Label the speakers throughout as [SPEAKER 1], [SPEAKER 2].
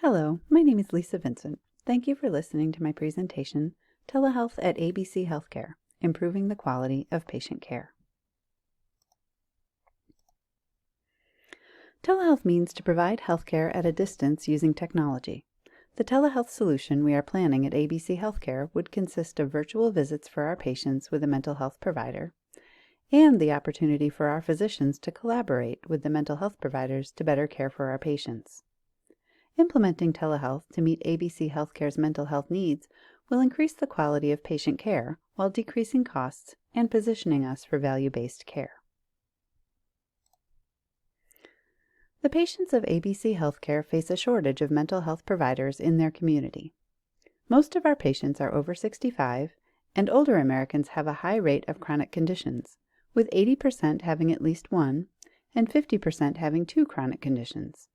[SPEAKER 1] Hello, my name is Lisa Vincent. Thank you for listening to my presentation, Telehealth at ABC Healthcare, Improving the Quality of Patient Care. Telehealth means to provide healthcare at a distance using technology. The telehealth solution we are planning at ABC Healthcare would consist of virtual visits for our patients with a mental health provider, and the opportunity for our physicians to collaborate with the mental health providers to better care for our patients. Implementing telehealth to meet ABC Healthcare's mental health needs will increase the quality of patient care while decreasing costs and positioning us for value-based care. The patients of ABC Healthcare face a shortage of mental health providers in their community. Most of our patients are over 65, and older Americans have a high rate of chronic conditions, with 80% having at least one and 50% having two chronic conditions.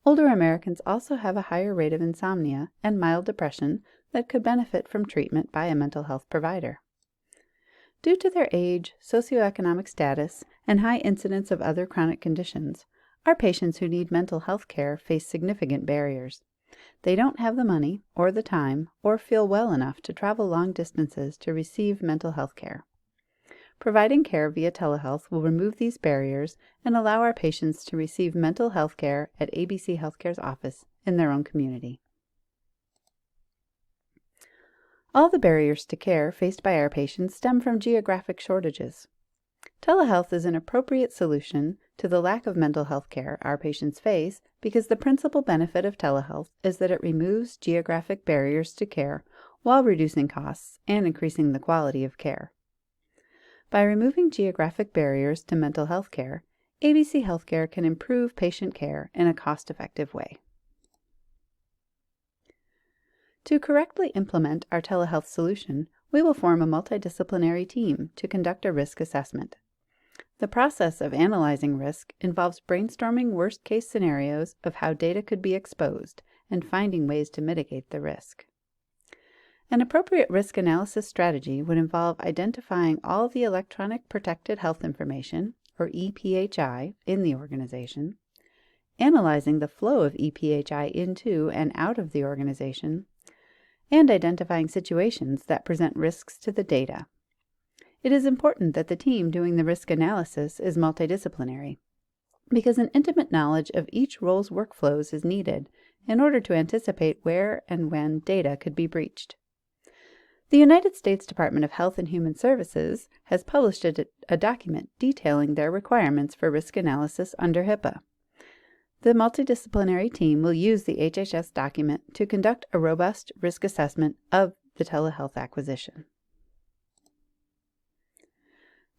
[SPEAKER 1] Older Americans also have a higher rate of insomnia and mild depression that could benefit from treatment by a mental health provider. Due to their age, socioeconomic status, and high incidence of other chronic conditions, our patients who need mental health care face significant barriers. They don't have the money or the time or feel well enough to travel long distances to receive mental health care. Providing care via telehealth will remove these barriers and allow our patients to receive mental health care at ABC Healthcare's office in their own community. All the barriers to care faced by our patients stem from geographic shortages. Telehealth is an appropriate solution to the lack of mental health care our patients face because the principal benefit of telehealth is that it removes geographic barriers to care while reducing costs and increasing the quality of care. By removing geographic barriers to mental health care, ABC Healthcare can improve patient care in a cost-effective way. To correctly implement our telehealth solution, we will form a multidisciplinary team to conduct a risk assessment. The process of analyzing risk involves brainstorming worst-case scenarios of how data could be exposed and finding ways to mitigate the risk. An appropriate risk analysis strategy would involve identifying all the electronic protected health information, or EPHI, in the organization, analyzing the flow of EPHI into and out of the organization, and identifying situations that present risks to the data. It is important that the team doing the risk analysis is multidisciplinary, because an intimate knowledge of each role's workflows is needed in order to anticipate where and when data could be breached. The United States Department of Health and Human Services has published a document detailing their requirements for risk analysis under HIPAA. The multidisciplinary team will use the HHS document to conduct a robust risk assessment of the telehealth acquisition.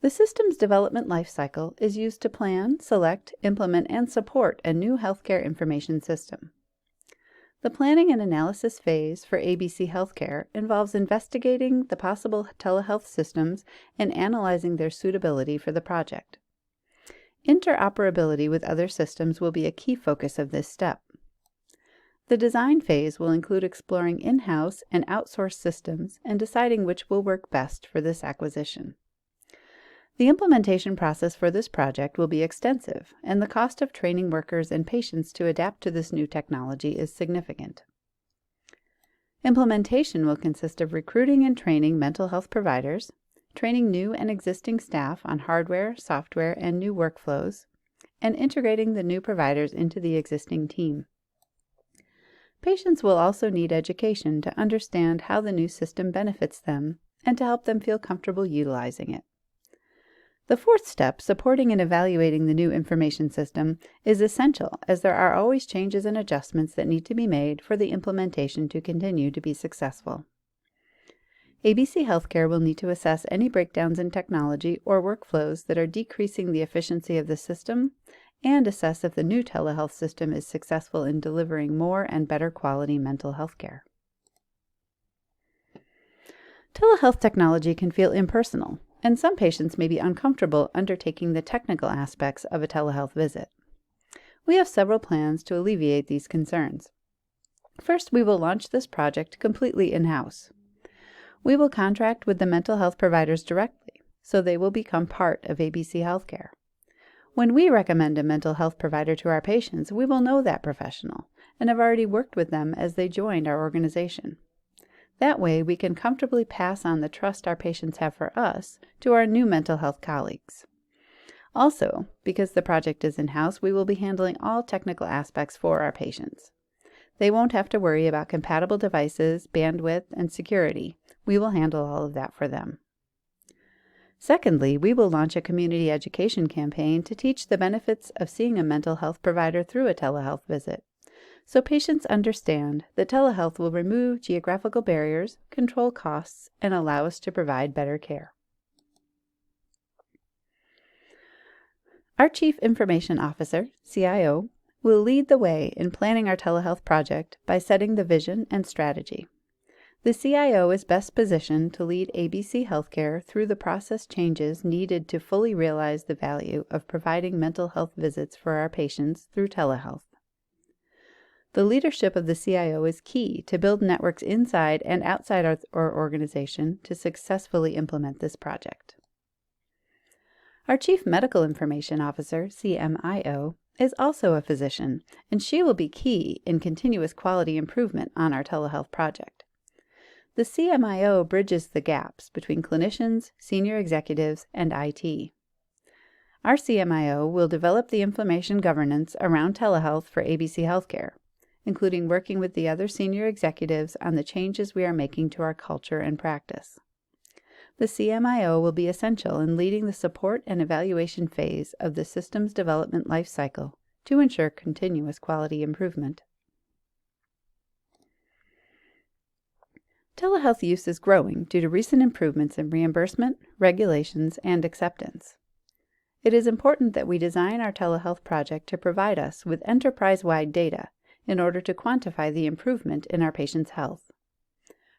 [SPEAKER 1] The systems development lifecycle is used to plan, select, implement, and support a new healthcare information system. The planning and analysis phase for ABC Healthcare involves investigating the possible telehealth systems and analyzing their suitability for the project. Interoperability with other systems will be a key focus of this step. The design phase will include exploring in-house and outsourced systems and deciding which will work best for this acquisition. The implementation process for this project will be extensive, and the cost of training workers and patients to adapt to this new technology is significant. Implementation will consist of recruiting and training mental health providers, training new and existing staff on hardware, software, and new workflows, and integrating the new providers into the existing team. Patients will also need education to understand how the new system benefits them and to help them feel comfortable utilizing it. The fourth step, supporting and evaluating the new information system, is essential as there are always changes and adjustments that need to be made for the implementation to continue to be successful. ABC Healthcare will need to assess any breakdowns in technology or workflows that are decreasing the efficiency of the system and assess if the new telehealth system is successful in delivering more and better quality mental health care. Telehealth technology can feel impersonal, and some patients may be uncomfortable undertaking the technical aspects of a telehealth visit. We have several plans to alleviate these concerns. First, we will launch this project completely in-house. We will contract with the mental health providers directly, so they will become part of ABC Healthcare. When we recommend a mental health provider to our patients, we will know that professional and have already worked with them as they joined our organization. That way, we can comfortably pass on the trust our patients have for us to our new mental health colleagues. Also, because the project is in-house, we will be handling all technical aspects for our patients. They won't have to worry about compatible devices, bandwidth, and security. We will handle all of that for them. Secondly, we will launch a community education campaign to teach the benefits of seeing a mental health provider through a telehealth visit, so patients understand that telehealth will remove geographical barriers, control costs, and allow us to provide better care. Our Chief Information Officer, CIO, will lead the way in planning our telehealth project by setting the vision and strategy. The CIO is best positioned to lead ABC Healthcare through the process changes needed to fully realize the value of providing mental health visits for our patients through telehealth. The leadership of the CIO is key to build networks inside and outside our organization to successfully implement this project. Our Chief Medical Information Officer, CMIO, is also a physician, and she will be key in continuous quality improvement on our telehealth project. The CMIO bridges the gaps between clinicians, senior executives, and IT. Our CMIO will develop the information governance around telehealth for ABC Healthcare, including working with the other senior executives on the changes we are making to our culture and practice. The CMIO will be essential in leading the support and evaluation phase of the system's development lifecycle to ensure continuous quality improvement. Telehealth use is growing due to recent improvements in reimbursement, regulations, and acceptance. It is important that we design our telehealth project to provide us with enterprise-wide data in order to quantify the improvement in our patients' health.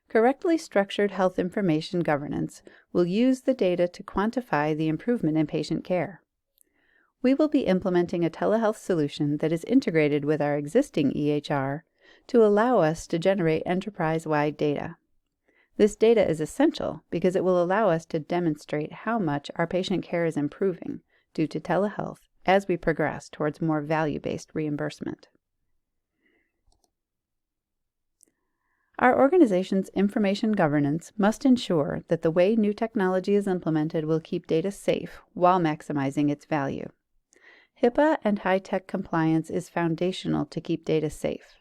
[SPEAKER 1] Correctly structured health information governance will use the data to quantify the improvement in patient care. We will be implementing a telehealth solution that is integrated with our existing EHR to allow us to generate enterprise-wide data. This data is essential because it will allow us to demonstrate how much our patient care is improving due to telehealth as we progress towards more value-based reimbursement. Our organization's information governance must ensure that the way new technology is implemented will keep data safe while maximizing its value. HIPAA and high-tech compliance is foundational to keep data safe.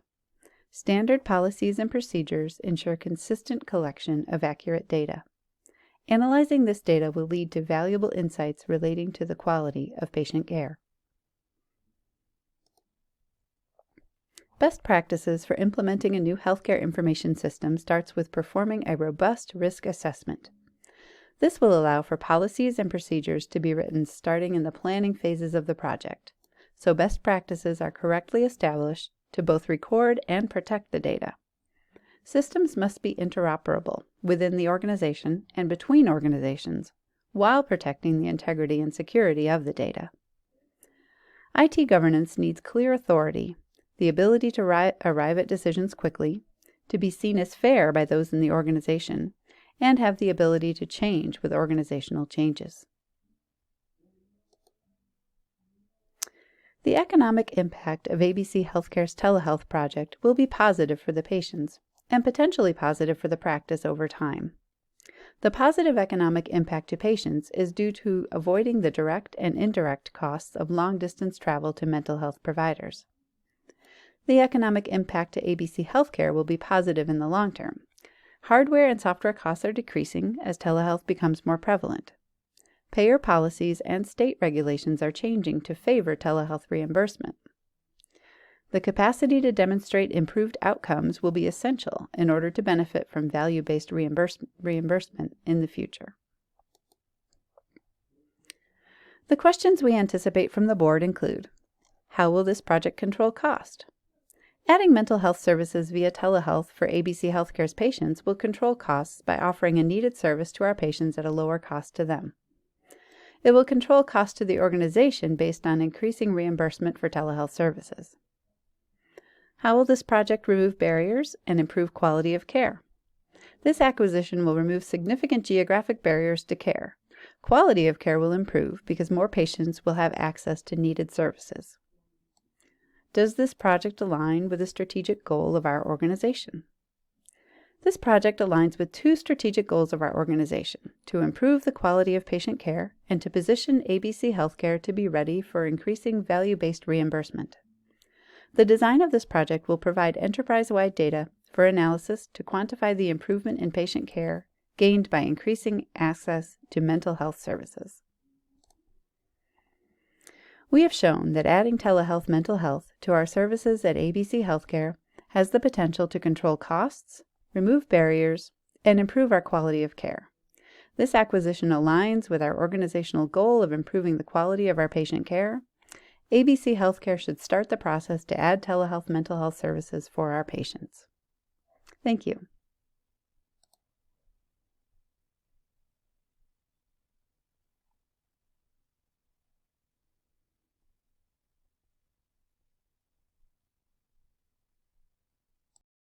[SPEAKER 1] Standard policies and procedures ensure consistent collection of accurate data. Analyzing this data will lead to valuable insights relating to the quality of patient care. Best practices for implementing a new healthcare information system starts with performing a robust risk assessment. This will allow for policies and procedures to be written starting in the planning phases of the project, so best practices are correctly established to both record and protect the data. Systems must be interoperable within the organization and between organizations while protecting the integrity and security of the data. IT governance needs clear authority, the ability to arrive at decisions quickly, to be seen as fair by those in the organization, and have the ability to change with organizational changes. The economic impact of ABC Healthcare's telehealth project will be positive for the patients and potentially positive for the practice over time. The positive economic impact to patients is due to avoiding the direct and indirect costs of long-distance travel to mental health providers. The economic impact to ABC Healthcare will be positive in the long term. Hardware and software costs are decreasing as telehealth becomes more prevalent. Payer policies and state regulations are changing to favor telehealth reimbursement. The capacity to demonstrate improved outcomes will be essential in order to benefit from value-based reimbursement in the future. The questions we anticipate from the board include: how will this project control cost? Adding mental health services via telehealth for ABC Healthcare's patients will control costs by offering a needed service to our patients at a lower cost to them. It will control costs to the organization based on increasing reimbursement for telehealth services. How will this project remove barriers and improve quality of care? This acquisition will remove significant geographic barriers to care, Quality of care will improve because more patients will have access to needed services. Does this project align with the strategic goal of our organization? This project aligns with two strategic goals of our organization: to improve the quality of patient care and to position ABC Healthcare to be ready for increasing value-based reimbursement. The design of this project will provide enterprise-wide data for analysis to quantify the improvement in patient care gained by increasing access to mental health services. We have shown that adding telehealth mental health to our services at ABC Healthcare has the potential to control costs, remove barriers, and improve our quality of care. This acquisition aligns with our organizational goal of improving the quality of our patient care. ABC Healthcare should start the process to add telehealth mental health services for our patients. Thank you.